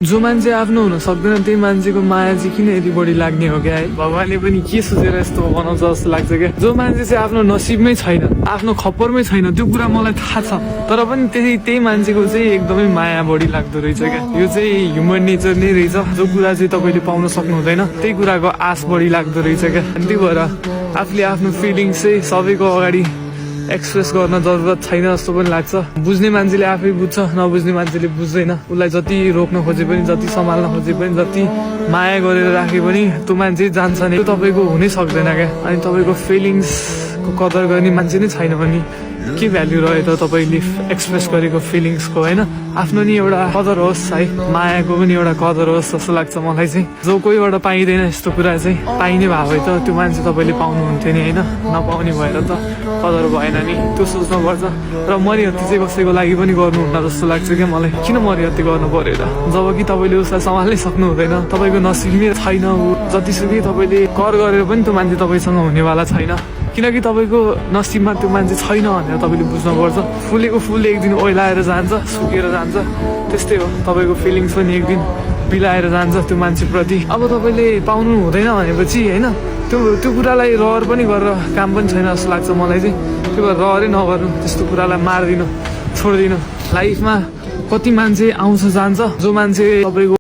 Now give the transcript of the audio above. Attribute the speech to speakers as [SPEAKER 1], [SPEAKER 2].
[SPEAKER 1] जो मान्छे आफ्नो हुन सक्दैन त्यही मान्छेको माया चाहिँ किन यति बढी लाग्ने हो क्या है भगवानले पनि के सोचेर यस्तो बनाउँछ जस्तो लाग्छ क्या जो मान्छे चाहिँ आफ्नो नसिबमै छैन आफ्नो खप्परमै छैन त्यो कुरा मलाई थाहा छ तर पनि त्यही मान्छेको चाहिँ एकदमै माया बढी लाग्दो रहेछ क्या यो चाहिँ ह्युमन नेचर नै रहेछ जो कुरा चाहिँ तपाईँले पाउन सक्नु हुँदैन त्यही कुराको आश बढी लाग्दो रहेछ क्या अनि त्यही भएर आफूले आफ्नो फिलिङ्स चाहिँ सबैको अगाडि एक्सप्रेस गर्न जरुरत छैन जस्तो पनि लाग्छ बुझ्ने मान्छेले आफै बुझ्छ नबुझ्ने मान्छेले बुझ्दैन उसलाई जति रोक्न खोजे पनि जति सम्हाल्न खोजे पनि जति माया गरेर राखे पनि त्यो मान्छे जान्छ नि त्यो तपाईँको हुनै सक्दैन क्या अनि तपाईँको फिलिङ्सको कदर गर्ने मान्छे नै छैन भने के भ्याल्यु रह्यो त तपाईँले एक्सप्रेस गरेको फिलिङ्सको होइन आफ्नो नि एउटा कदर होस् है मायाको पनि एउटा कदर होस् जस्तो लाग्छ मलाई चाहिँ जो कोहीबाट पाइँदैन यस्तो कुरा चाहिँ पाइने भए भए त त्यो मान्छे तपाईँले पाउनुहुन्थ्यो नि होइन नपाउने भएर त कदर भएन नि त्यो सोच्नुपर्छ र मरिहत्ती चाहिँ कसैको लागि पनि गर्नुहुन्न जस्तो लाग्छ क्या मलाई किन मरिहत्ती गर्नु पर्यो त जब कि तपाईँले उसलाई सम्हाल्नै सक्नु हुँदैन तपाईँको नसिबमै छैन ऊ जतिसुकै तपाईँले कर गरेर पनि त्यो मान्छे तपाईँसँग हुनेवाला छैन किनकि तपाईँको नसिबमा त्यो मान्छे छैन भनेर तपाईँले बुझ्नुपर्छ फुलेको फुल एक दिन ओइलाएर जान्छ सुकेर जान्छ त्यस्तै हो तपाईँको फिलिङ्स पनि एक दिन बिलाएर जान्छ त्यो मान्छेप्रति अब तपाईँले पाउनु हुँदैन भनेपछि होइन त्यो कुरालाई रहर पनि गरेर काम पनि छैन जस्तो लाग्छ मलाई चाहिँ त्यो भएर रहरै नगर्नु त्यस्तो कुरालाई मारिदिनु छोडिदिनु लाइफमा कति मान्छे आउँछ जान्छ जो मान्छे तपाईँको